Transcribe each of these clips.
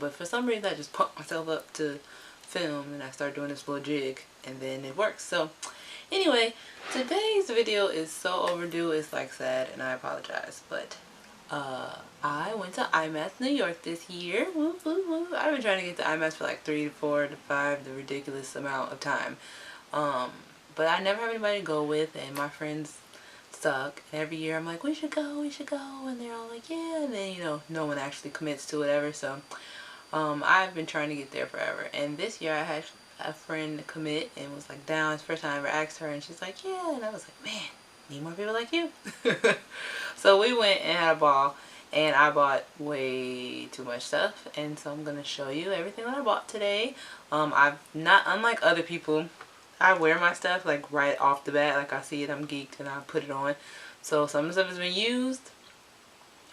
but for some reason I just pumped myself up to film and I started doing this little jig and then it works. So anyway, today's video is so overdue, it's like sad, and I apologize, but I went to IMATS New York this year. Woo, woo, woo. I've been trying to get to IMATS for like 3 to 4 to 5, the ridiculous amount of time. But I never have anybody to go with, and my friends suck. And every year I'm like, we should go, and they're all like, yeah, and then, you know, no one actually commits to whatever. So I've been trying to get there forever, and this year I had a friend commit and was like down. It's the first time I ever asked her, and she's like, yeah, and I was like, man, need more people like you. So we went and had a ball, and I bought way too much stuff, and so I'm gonna show you everything that I bought today. I've not, unlike other people, I wear my stuff like right off the bat, like I see it, I'm geeked, and I put it on. So some of the stuff has been used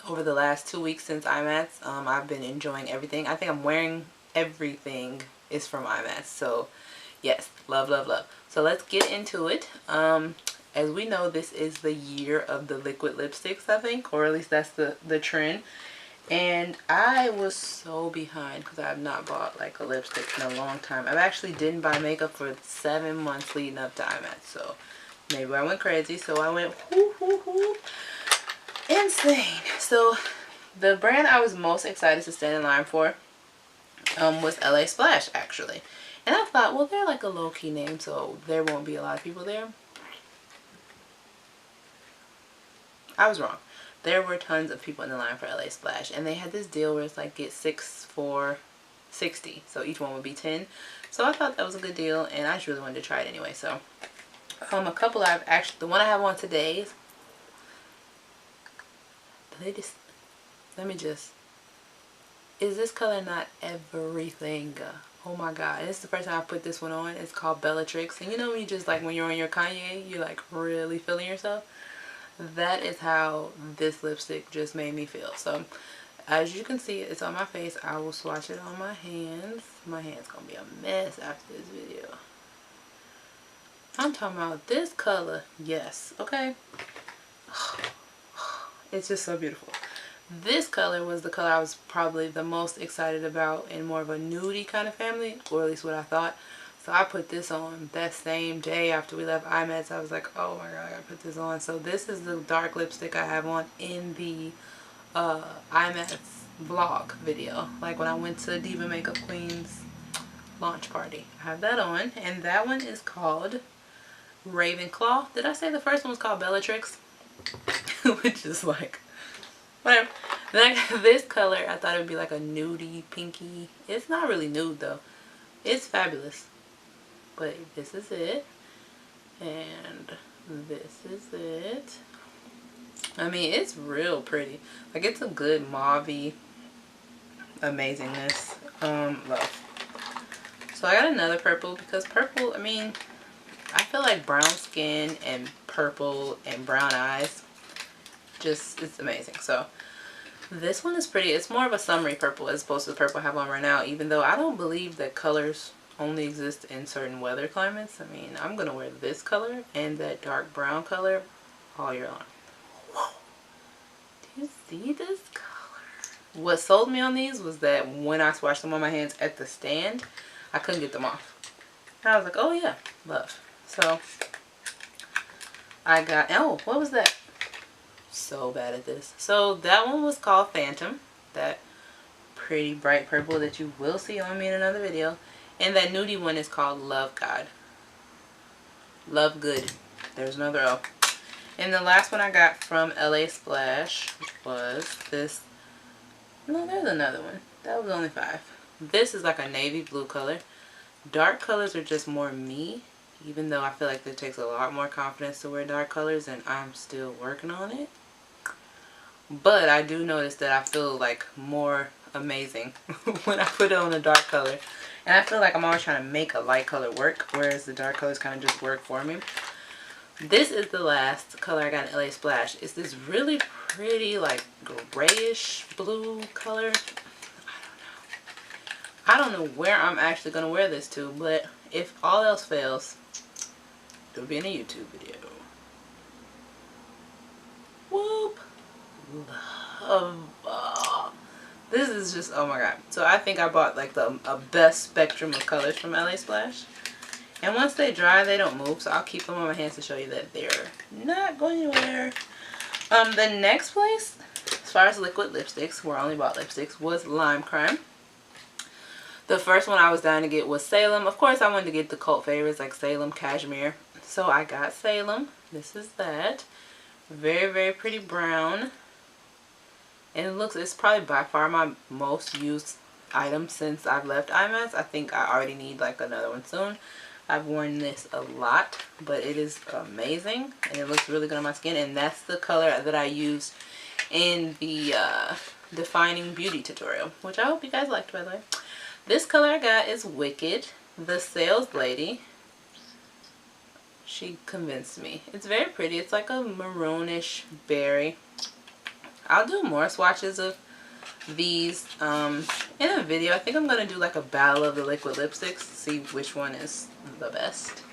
over the last 2 weeks since IMATS. I've been enjoying everything. I think I'm wearing everything is from IMATS. So yes, love, love, love. So let's get into it. As we know, this is the year of the liquid lipsticks, I think, or at least that's the trend. And I was so behind because I have not bought like a lipstick in a long time. I actually didn't buy makeup for 7 months leading up to IMATS. So maybe I went crazy. So I went insane. So the brand I was most excited to stand in line for was LA Splash, actually. And I thought, well, they're like a low-key name, so there won't be a lot of people there. I was wrong. There were tons of people in the line for LA Splash, and they had this deal where it's like get 6 for $60, so each one would be 10. So I thought that was a good deal, and I just really wanted to try it anyway. So a couple I've actually, the one I have on today, is this color not everything? Oh my god, this is the first time I put this one on. It's called Bellatrix, and you know when you just like when you're on your Kanye, you're like really feeling yourself. That is how this lipstick just made me feel. So as you can see, it's on my face. I will swatch it on my hands. My hand's gonna be a mess after this video. I'm talking about this color. Yes, okay. It's just so beautiful. This color was the color I was probably the most excited about, in more of a nudie kind of family, or at least what I thought. So I put this on that same day after we left IMATS. I was like, oh my god, I gotta put this on. So this is the dark lipstick I have on in the IMATS vlog video. Like when I went to Diva Makeup Queen's launch party. I have that on. And that one is called Ravenclaw. Did I say the first one was called Bellatrix? Which is like, whatever. Then this color, I thought it would be like a nudie, pinky. It's not really nude though. It's fabulous. But this is it, and this is it. I mean, it's real pretty. Like, it's a good mauve-y amazingness. Love. So I got another purple, because purple, I mean, I feel like brown skin and purple and brown eyes, just, it's amazing. So this one is pretty. It's more of a summery purple as opposed to the purple I have on right now, even though I don't believe that colors only exist in certain weather climates. I mean, I'm gonna wear this color and that dark brown color all year long. Whoa. Do you see this color? What sold me on these was that when I swatched them on my hands at the stand, I couldn't get them off. And I was like, oh yeah, love. So I got, oh, what was that? So bad at this. So that one was called Phantom, that pretty bright purple that you will see on me in another video. And that nudie one is called Love God. Love Good. There's another O. And the last one I got from LA Splash was this. No, there's another one. That was only 5. This is like a navy blue color. Dark colors are just more me, even though I feel like it takes a lot more confidence to wear dark colors, and I'm still working on it. But I do notice that I feel like more amazing when I put it on a dark color. And I feel like I'm always trying to make a light color work, whereas the dark colors kind of just work for me. This is the last color I got in LA Splash. It's this really pretty, like, grayish blue color. I don't know where I'm actually going to wear this to, but if all else fails, it'll be in a YouTube video. Whoop! Love. This is just, oh my god. So I think I bought like a best spectrum of colors from LA Splash. And once they dry, they don't move. So I'll keep them on my hands to show you that they're not going anywhere. The next place, as far as liquid lipsticks, where I only bought lipsticks, was LimeCrime. The first one I was dying to get was Salem. Of course, I wanted to get the cult favorites like Salem, Cashmere. So I got Salem. This is that. Very, very pretty brown. And it's probably by far my most used item since I've left IMATS. I think I already need like another one soon. I've worn this a lot, but it is amazing and it looks really good on my skin. And that's the color that I used in the defining beauty tutorial, which I hope you guys liked, by the way. This color I got is Wicked. The sales lady, she convinced me. It's very pretty. It's like a maroonish berry. I'll do more swatches of these in a video. I think I'm going to do like a battle of the liquid lipsticks, see which one is the best.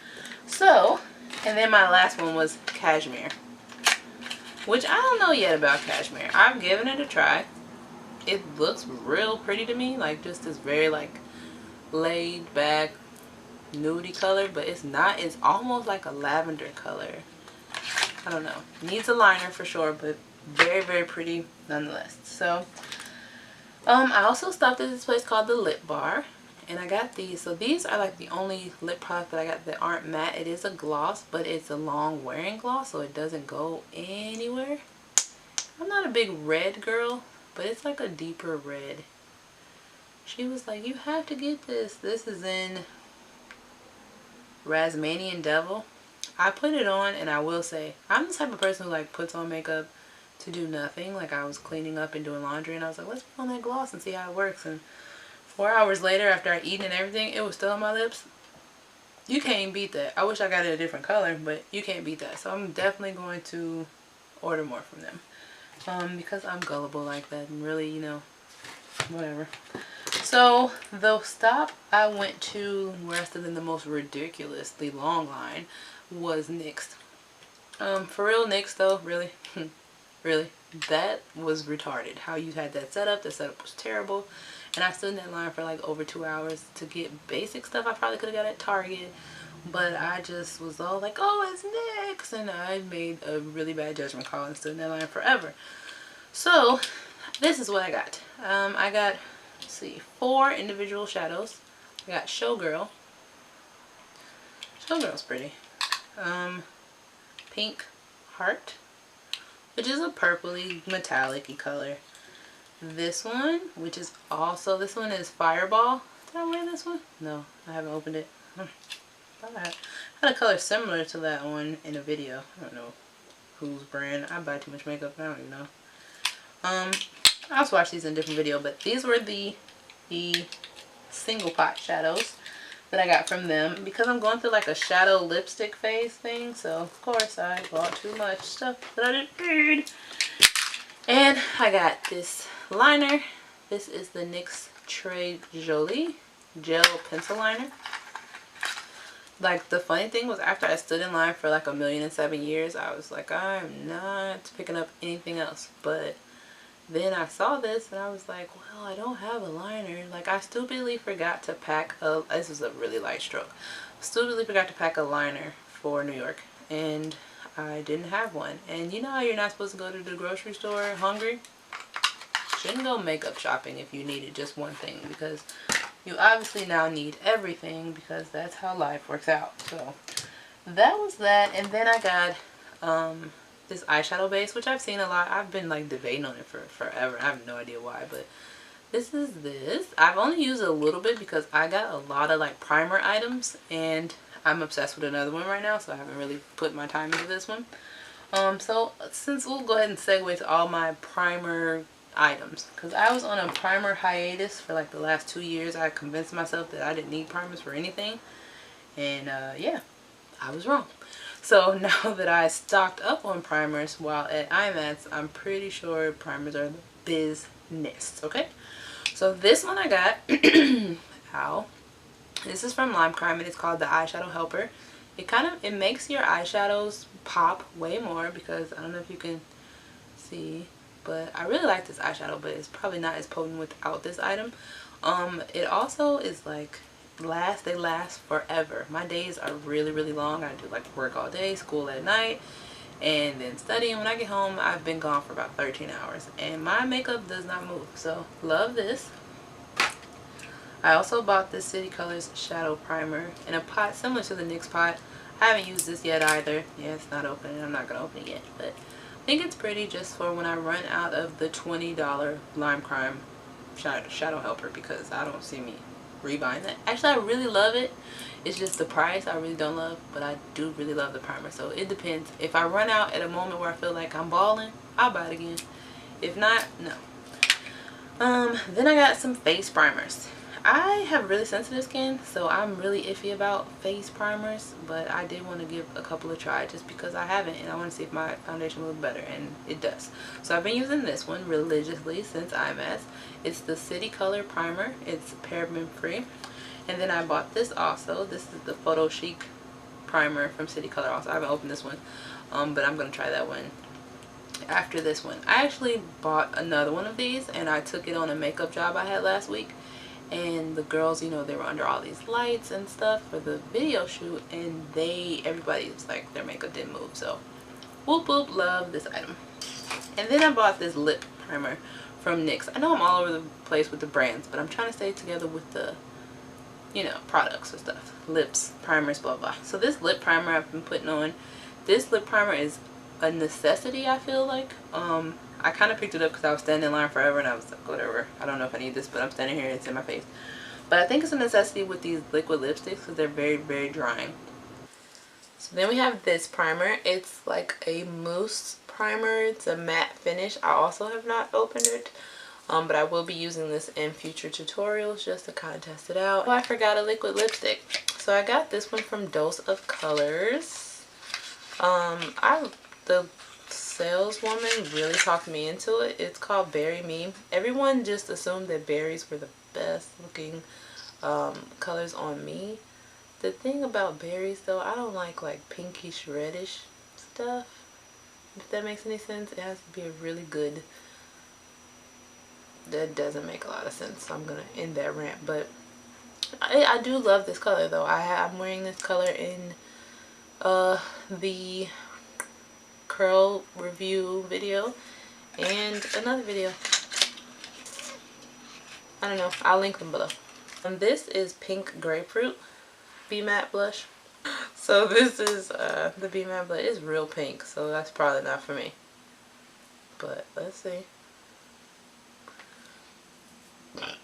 So, and then my last one was Cashmere, which I don't know yet about Cashmere. I've given it a try. It looks real pretty to me, like just this very like laid back nudie color, but it's not. It's almost like a lavender color. I don't know. Needs a liner for sure, but very, very pretty nonetheless. So I also stopped at this place called the Lip Bar, and I got these. So these are like the only lip product that I got that aren't matte. It is a gloss, but it's a long wearing gloss, so it doesn't go anywhere. I'm not a big red girl, but it's like a deeper red. She was like, you have to get this. This is in Rasmanian Devil. I put it on, and I will say, I'm the type of person who like puts on makeup to do nothing. Like I was cleaning up and doing laundry, and I was like, let's put on that gloss and see how it works. And 4 hours later, after I eaten and everything, it was still on my lips. You can't beat that. I wish I got it a different color, but you can't beat that. So I'm definitely going to order more from them, because I'm gullible like that, and really, you know, whatever. So the stop I went to, where I stood in the most ridiculously long line, was NYX. For real, NYX though, really? Really? That was retarded. How you had that setup. The setup was terrible. And I stood in that line for like over 2 hours to get basic stuff I probably could have got at Target. But I just was all like, oh, it's NYX. And I made a really bad judgment call and stood in that line forever. So, this is what I got. I got, let's see, 4 individual shadows. I got Showgirl. Showgirl's pretty. Pink Heart, which is a purpley metallic-y color. This one, which is also, this one is Fireball. Did I wear this one? No, I haven't opened it. I had a color similar to that one in a video. I don't know whose brand. I buy too much makeup. I don't even know. I'll swatch these in a different video, but these were the single pot shadows that I got from them, because I'm going through like a shadow lipstick phase thing. So of course I bought too much stuff that I didn't need. And I got this liner. This is the NYX Très Jolie Gel Pencil Liner. Like, the funny thing was, after I stood in line for like 1,000,007 years, I was like, I'm not picking up anything else. But then I saw this and I was like, well, I don't have a liner. Like, I stupidly forgot to pack a, this was a really light stroke. Stupidly forgot to pack a liner for New York, and I didn't have one. And you know how you're not supposed to go to the grocery store hungry? Shouldn't go makeup shopping if you needed just one thing, because you obviously now need everything, because that's how life works out. So that was that. And then I got this eyeshadow base, which I've seen a lot. I've been like debating on it for forever. I have no idea why, but this is this. I've only used it a little bit because I got a lot of like primer items, and I'm obsessed with another one right now, so I haven't really put my time into this one. So since we'll go ahead and segue to all my primer items, because I was on a primer hiatus for like the last 2 years. I convinced myself that I didn't need primers for anything, and yeah, I was wrong. So now that I stocked up on primers while at IMATS, I'm pretty sure primers are the business. Okay, so this one I got ow, this is from LimeCrime, and it's called the Eyeshadow Helper. It makes your eyeshadows pop way more, because I don't know if you can see, but I really like this eyeshadow, but it's probably not as potent without this item. It also is like they last forever. My days are really long. I do like work all day, school at night, and then studying. When I get home, I've been gone for about 13 hours and my makeup does not move. So love this. I also bought this City Colors shadow primer in a pot similar to the NYX pot. I haven't used this yet either. Yeah, it's not open and I'm not gonna open it yet, but I think it's pretty just for when I run out of the $20 LimeCrime shadow helper, because I don't see me rebuying that. Actually, I really love it. It's just the price I really don't love, but I do really love the primer. So it depends. If I run out at a moment where I feel like I'm balling, I'll buy it again. If not, no. Then I got some face primers. I have really sensitive skin, so I'm really iffy about face primers, but I did want to give a couple a try just because I haven't, and I want to see if my foundation will look better, and it does. So I've been using this one religiously since IMATS. It's the City Color Primer. It's paraben free. And then I bought this also. This is the Photo Chic Primer from City Color also. I haven't opened this one, but I'm going to try that one after this one. I actually bought another one of these, and I took it on a makeup job I had last week. And the girls, you know, they were under all these lights and stuff for the video shoot, and everybody was like, their makeup didn't move. So whoop whoop, love this item. And then I bought this lip primer from NYX. I know I'm all over the place with the brands, but I'm trying to stay together with the, you know, products or stuff. Lips, primers, blah blah. So this lip primer I've been putting on. This lip primer is a necessity, I feel like. I kind of picked it up because I was standing in line forever and I was like, whatever, I don't know if I need this, but I'm standing here and it's in my face. But I think it's a necessity with these liquid lipsticks because they're very drying. So then we have this primer. It's like a mousse primer. It's a matte finish. I also have not opened it, but I will be using this in future tutorials just to kind of test it out. Oh, I forgot a liquid lipstick. So I got this one from Dose of Colors. The saleswoman really talked me into it. It's called Berry Me. Everyone just assumed that berries were the best looking colors on me. The thing about berries though, I don't like pinkish reddish stuff, if that makes any sense. It has to be a really good, that doesn't make a lot of sense, so I'm gonna end that rant. But I do love this color though. I'm wearing this color in the curl review video and another video. I don't know, I'll link them below. And this is Pink Grapefruit Be Matte blush. So this is the Be Matte blush. It's real pink, so that's probably not for me, but let's see.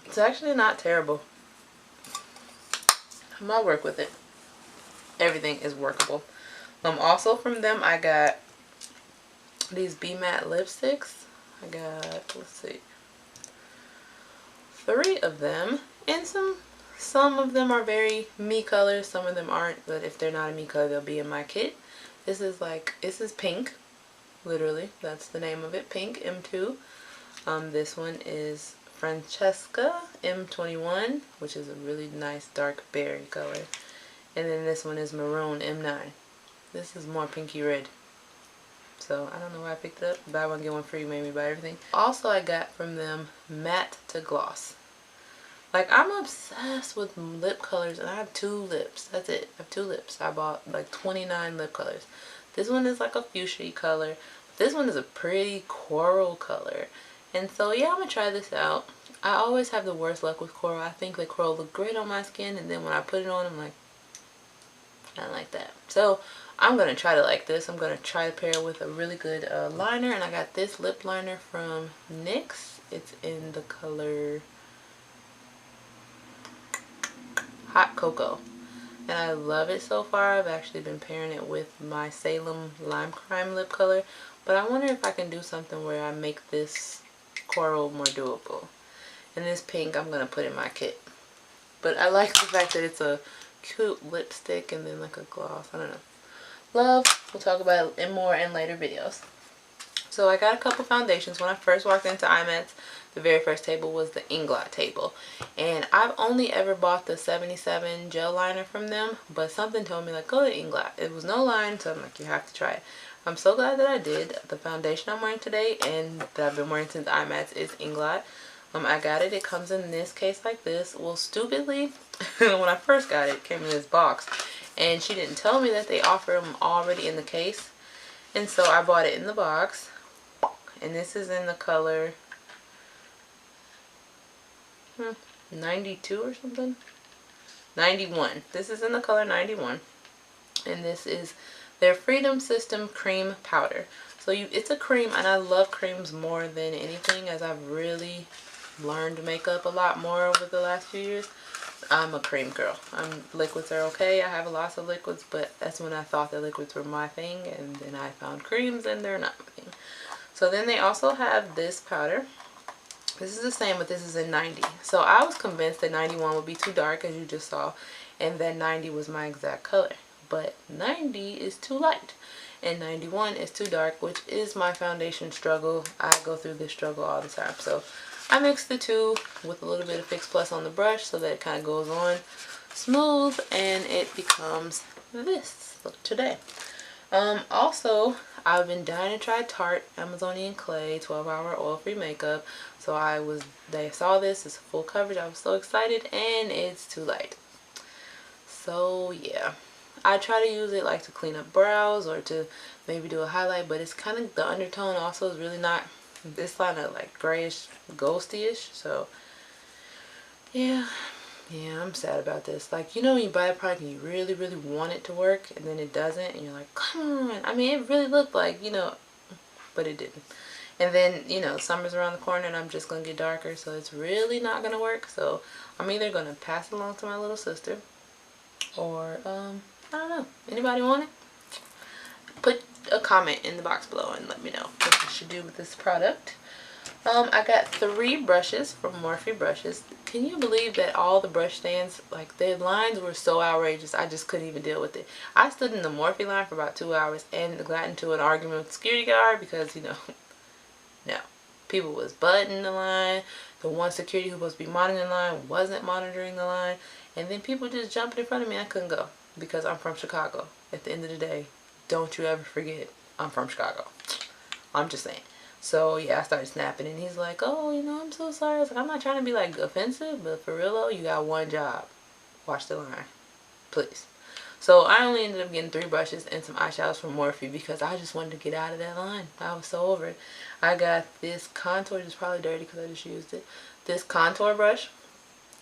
It's actually not terrible. I'm gonna work with it. Everything is workable. Also from them I got these Be Matte lipsticks. I got, let's see, 3 of them, and some of them are very me colors, some of them aren't, but if they're not a me color they'll be in my kit. This is pink, literally, that's the name of it, Pink M2. This one is Francesca M21, which is a really nice dark berry color, and then this one is Maroon M9. This is more pinky red. So I don't know why I picked it up. Buy one get one free made me buy everything. Also I got from them matte to gloss. Like, I'm obsessed with lip colors, and I have 2 lips. That's it. I have 2 lips. I bought like 29 lip colors. This one is like a fuchsia color. This one is a pretty coral color. And so yeah, I'm gonna try this out. I always have the worst luck with coral. I think the coral look great on my skin, and then when I put it on, I'm like, I don't like that. So I'm going to try to like this. I'm going to try to pair it with a really good liner. And I got this lip liner from NYX. It's in the color Hot Cocoa. And I love it so far. I've actually been pairing it with my Salem LimeCrime lip color. But I wonder if I can do something where I make this coral more doable. And this pink I'm going to put in my kit. But I like the fact that it's a cute lipstick and then like a gloss. I don't know. Love. We'll talk about it more in later videos. So I got a couple foundations. When I first walked into IMATS, the very first table was the Inglot table. And I've only ever bought the 77 gel liner from them, but something told me like, go to Inglot. It was no line, so I'm like, you have to try it. I'm so glad that I did. The foundation I'm wearing today and that I've been wearing since IMATS is Inglot. I got it. It comes in this case like this. Well, stupidly, when I first got it, it came in this box. And she didn't tell me that they offer them already in the case. And so I bought it in the box. And this is in the color 92 or something. 91. This is in the color 91. And this is their Freedom System Cream Powder. So it's a cream, and I love creams more than anything, as I've really learned makeup a lot more over the last few years. I'm a cream girl. Liquids are okay. I have lots of liquids, but that's when I thought that liquids were my thing, and then I found creams and they're not my thing. So then they also have this powder. This is the same, but this is in 90. So I was convinced that 91 would be too dark, as you just saw, and that 90 was my exact color. But 90 is too light, and 91 is too dark, which is my foundation struggle. I go through this struggle all the time. So I mixed the two with a little bit of Fix Plus on the brush so that it kind of goes on smooth, and it becomes this look today. Also, I've been dying to try Tarte Amazonian Clay 12-hour oil-free makeup. So they saw this, it's full coverage. I was so excited, and it's too light. So yeah, I try to use it like to clean up brows or to maybe do a highlight, but it's kind of, the undertone also is really not, it's kind of like grayish, ghosty-ish. So yeah, I'm sad about this. Like, you know, when you buy a product and you really, really want it to work, and then it doesn't, and you're like, come on. I mean, it really looked like, you know, but it didn't. And then, you know, summer's around the corner, and I'm just going to get darker, so it's really not going to work. So I'm either going to pass it along to my little sister, or, I don't know. Anybody want it? Put a comment in the box below and let me know what you should do with this product. I got 3 brushes from Morphe Brushes. Can you believe that all the brush stands, like, their lines were so outrageous, I just couldn't even deal with it. I stood in the Morphe line for about 2 hours and got into an argument with the security guard because, you know, no. People was butting the line. The one security who was supposed to be monitoring the line wasn't monitoring the line. And then people just jumping in front of me. I couldn't go because I'm from Chicago. At the end of the day, don't you ever forget, I'm from Chicago. I'm just saying. So yeah, I started snapping, and he's like, oh, you know, I'm so sorry. I was like, I'm not trying to be like offensive, but for real though, you got one job. Watch the line, please. So I only ended up getting 3 brushes and some eyeshadows from Morphe because I just wanted to get out of that line. I was so over it. I got this contour, it's probably dirty because I just used it. This contour brush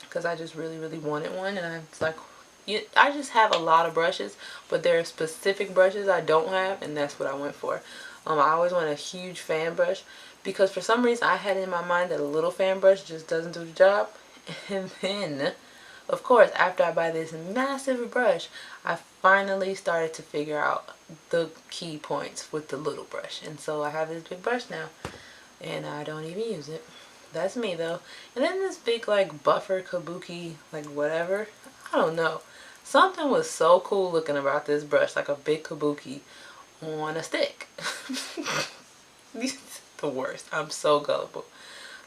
because I just really, really wanted one, and I was like, I just have a lot of brushes, but there are specific brushes I don't have, and that's what I went for. I always want a huge fan brush because for some reason I had in my mind that a little fan brush just doesn't do the job. And then, of course, after I buy this massive brush, I finally started to figure out the key points with the little brush. And so I have this big brush now, and I don't even use it. That's me though. And then this big like buffer kabuki, like whatever, I don't know. Something was so cool looking about this brush, like a big kabuki on a stick. The worst. I'm so gullible.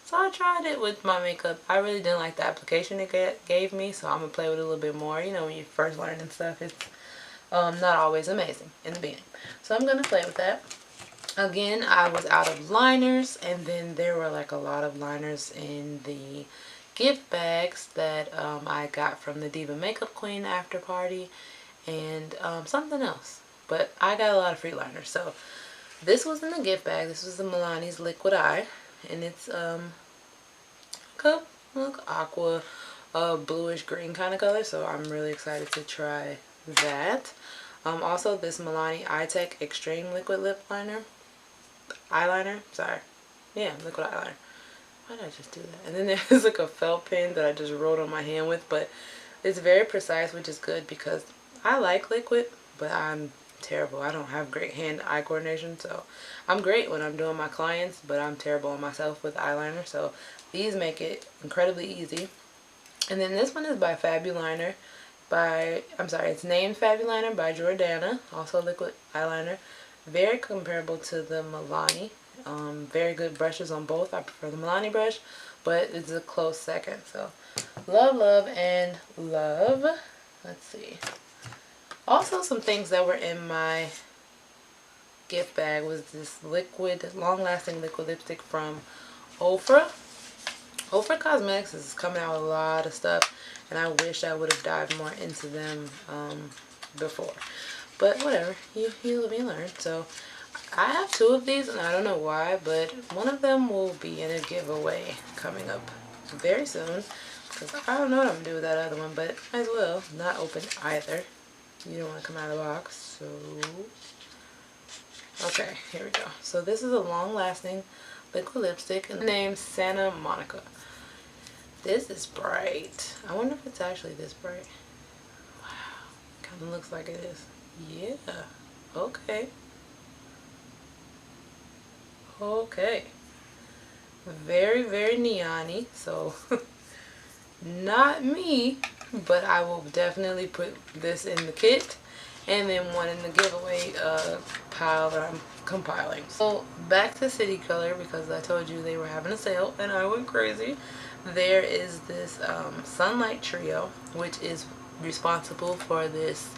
So I tried it with my makeup. I really didn't like the application it gave me, so I'm gonna play with it a little bit more. You know, when you first learn and stuff, it's not always amazing in the beginning. So I'm gonna play with that. Again, I was out of liners, and then there were like a lot of liners in the gift bags that I got from the Diva Makeup Queen after party, and something else. But I got a lot of free liners. So this was in the gift bag. This was the Milani's Liquid Eye, and it's look aqua, bluish green kind of color. So I'm really excited to try that. Also this Milani Eye Tech Extreme Liquid Lip Liner. Eyeliner, sorry. Yeah, liquid eyeliner. Why did I just do that? And then there's like a felt pen that I just wrote on my hand with, but it's very precise, which is good because I like liquid, but I'm terrible. I don't have great hand-eye coordination, so I'm great when I'm doing my clients, but I'm terrible on myself with eyeliner. So these make it incredibly easy. And then this one is by Fabuliner. It's named Fabuliner by Jordana, also liquid eyeliner. Very comparable to the Milani. Very good brushes on both. I prefer the Milani brush, but it's a close second. So love, love, and love. Let's see. Also some things that were in my gift bag was this liquid, long-lasting liquid lipstick from Ofra. Ofra Cosmetics is coming out with a lot of stuff, and I wish I would have dived more into them before. But whatever, you live and learn. So I have 2 of these, and I don't know why, but one of them will be in a giveaway coming up very soon, because I don't know what I'm going to do with that other one, but might as well not open either. You don't want to come out of the box. So okay, here we go. So this is a long-lasting liquid lipstick, and the name's Santa Monica. This is bright. I wonder if it's actually this bright. Wow, kind of looks like it is. Yeah, okay. Okay. Very, very neon-y, so not me, but I will definitely put this in the kit and then one in the giveaway pile that I'm compiling. So back to City Color, because I told you they were having a sale and I went crazy. There is this Sunlight Trio, which is responsible for this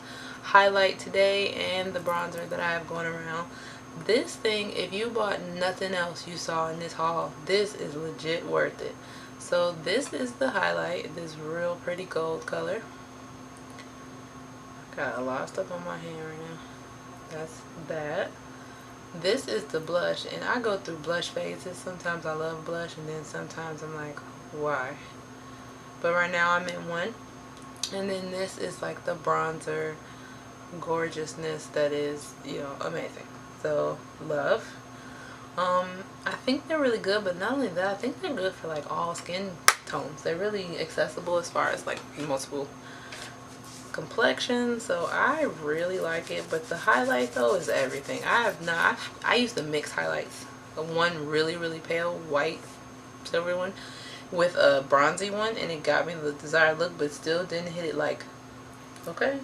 highlight today and the bronzer that I have going around. This thing, if you bought nothing else you saw in this haul, this is legit worth it. So this is the highlight, this real pretty gold color. Got a lot of stuff on my hand right now. That's that. This is the blush, and I go through blush phases. Sometimes I love blush, and then sometimes I'm like, why? But right now I'm in one. And then this is like the bronzer gorgeousness that is, you know, amazing. So love. I think they're really good, but not only that, I think they're good for like all skin tones. They're really accessible as far as like multiple complexions, so I really like it. But the highlight though is everything. I used to mix highlights, one really pale white silver one with a bronzy one, and it got me the desired look, but still didn't hit it. Like, okay,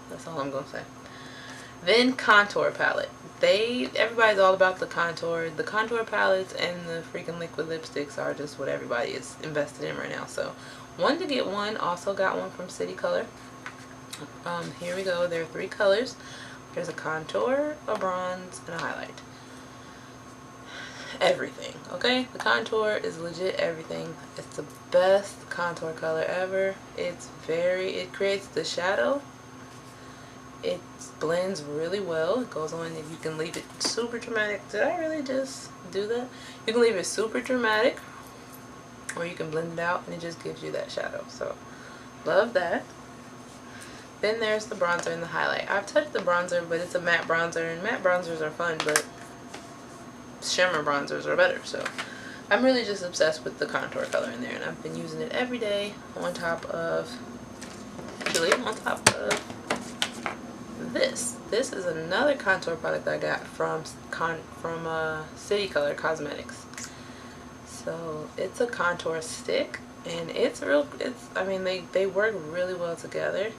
that's all I'm gonna say. Then contour palette. Everybody's all about the contour. The contour palettes and the freaking liquid lipsticks are just what everybody is invested in right now. So one to get one. Also got one from City Color. Here we go. There are 3 colors. There's a contour, a bronze, and a highlight. Everything, okay? The contour is legit everything. It's the best contour color ever. It creates the shadow. It blends really well. It goes on, and you can leave it super dramatic. Did I really just do that? You can leave it super dramatic, or you can blend it out and it just gives you that shadow. So love that. Then there's the bronzer and the highlight. I've touched the bronzer, but it's a matte bronzer, and matte bronzers are fun, but shimmer bronzers are better. So I'm really just obsessed with the contour color in there, and I've been using it every day on top of this. This is another contour product I got from City Color Cosmetics. So it's a contour stick, and I mean, they work really well together.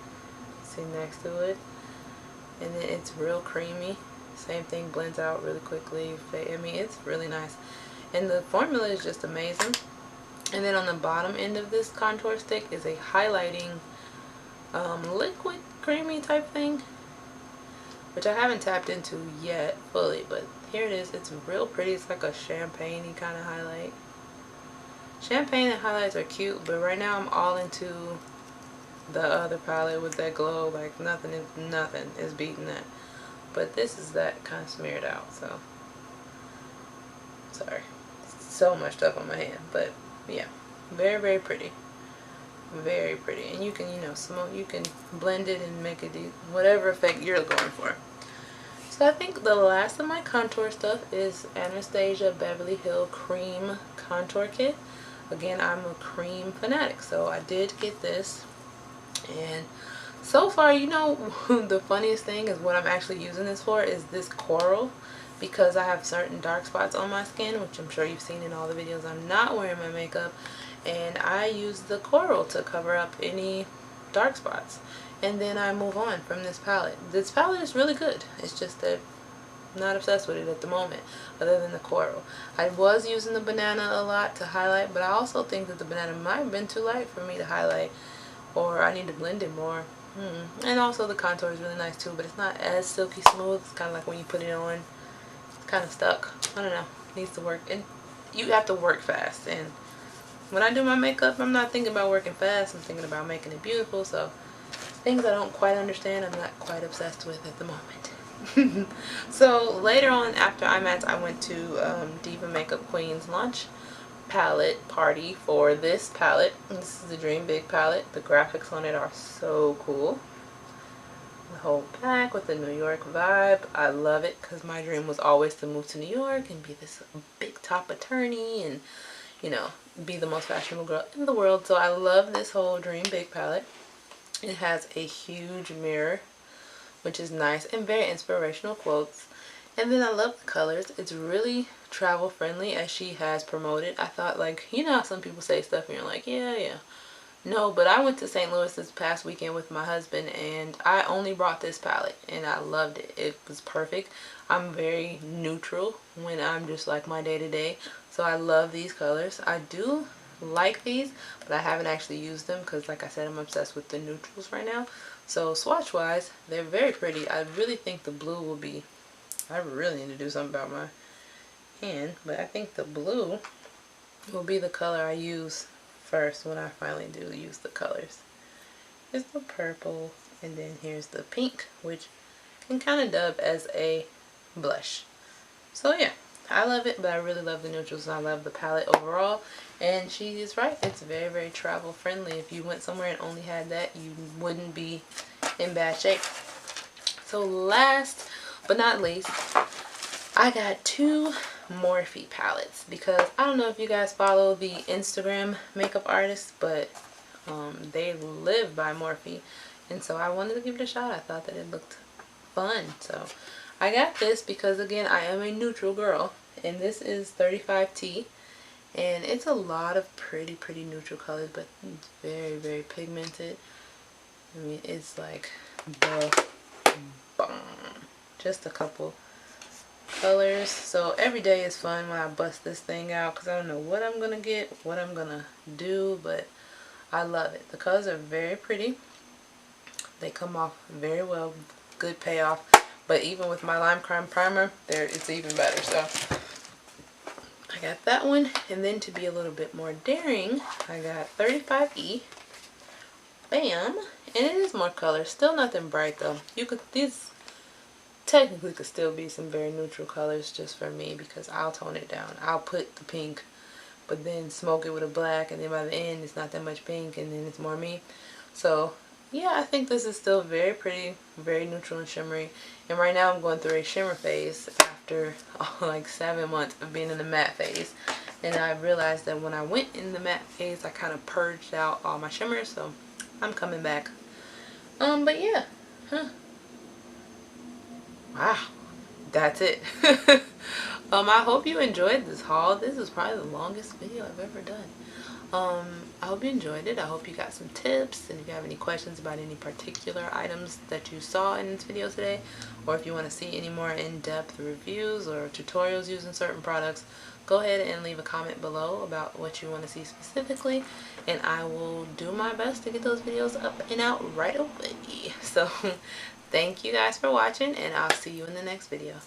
See next to it, and then it's real creamy. Same thing, blends out really quickly. I mean, it's really nice, and the formula is just amazing. And then on the bottom end of this contour stick is a highlighting liquid creamy type thing, which I haven't tapped into yet fully, but here it is. It's real pretty. It's like a champagne-y kind of highlight. Champagne and highlights are cute, but right now I'm all into the other palette with that glow. Like nothing is beating that. But this is that kind of smeared out. So sorry, so much stuff on my hand, but yeah, very pretty. Very pretty, and you can, you know, you can blend it and make it do whatever effect you're going for. So I think the last of my contour stuff is Anastasia Beverly Hill Cream Contour Kit. Again, I'm a cream fanatic, so I did get this, and so far, you know, the funniest thing is what I'm actually using this for is this coral, because I have certain dark spots on my skin, which I'm sure you've seen in all the videos. I'm not wearing my makeup, and I use the coral to cover up any dark spots, and then I move on from this palette. This palette is really good. It's just that I'm not obsessed with it at the moment, other than the coral. I was using the banana a lot to highlight, but I also think that the banana might have been too light for me to highlight, or I need to blend it more. And also the contour is really nice too, but it's not as silky smooth. It's kind of like when you put it on, it's kind of stuck. I don't know. It needs to work. And you have to work fast. And when I do my makeup, I'm not thinking about working fast. I'm thinking about making it beautiful. So things I don't quite understand, I'm not quite obsessed with at the moment. So later on after IMATS, I went to Diva Makeup Queen's launch palette party for this palette. This is the Dream Big palette. The graphics on it are so cool. The whole back with the New York vibe. I love it because my dream was always to move to New York and be this big top attorney and, you know, be the most fashionable girl in the world. So I love this whole Dream Big palette. It has a huge mirror, which is nice, and very inspirational quotes. And then I love the colors. It's really travel friendly, as she has promoted. I thought, like, you know how some people say stuff and you're like, yeah. No, but I went to St. Louis this past weekend with my husband, and I only brought this palette, and I loved it. It was perfect. I'm very neutral when I'm just like my day-to-day, so I love these colors. I do like these, but I haven't actually used them because, like I said, I'm obsessed with the neutrals right now. So swatch wise, they're very pretty. I really think the blue will be, I really need to do something about my hand, but I think the blue will be the color I use first when I finally do use the colors. Here's the purple, and then here's the pink, which can kind of dub as a blush. So yeah, I love it, but I really love the neutrals, and I love the palette overall. And she is right, it's very, very travel friendly. If you went somewhere and only had that, you wouldn't be in bad shape. So last but not least, I got two Morphe palettes because I don't know if you guys follow the Instagram makeup artists, but they live by Morphe, and so I wanted to give it a shot. I thought that it looked fun, so I got this because, again, I am a neutral girl, and this is 35T, and it's a lot of pretty neutral colors, but it's very, very pigmented. I mean, it's like the bomb. Just a couple colors. So every day is fun when I bust this thing out because I don't know what I'm gonna get, what I'm gonna do, but I love it. The colors are very pretty. They come off very well, good payoff. But even with my LimeCrime primer, it's even better. So I got that one, and then to be a little bit more daring, I got 35E. Bam! And it is more color. Still nothing bright though. These technically could still be some very neutral colors just for me because I'll tone it down. I'll put the pink, but then smoke it with a black, and then by the end it's not that much pink, and then it's more me. So yeah, I think this is still very pretty, very neutral and shimmery. And right now I'm going through a shimmer phase after like 7 months of being in the matte phase. And I realized that when I went in the matte phase, I kind of purged out all my shimmers, so I'm coming back. But yeah, wow, that's it. I hope you enjoyed this haul. This is probably the longest video I've ever done. I hope you enjoyed it. I hope you got some tips, and if you have any questions about any particular items that you saw in this video today, or if you want to see any more in-depth reviews or tutorials using certain products, go ahead and leave a comment below about what you want to see specifically, and I will do my best to get those videos up and out right away. So thank you guys for watching, and I'll see you in the next video.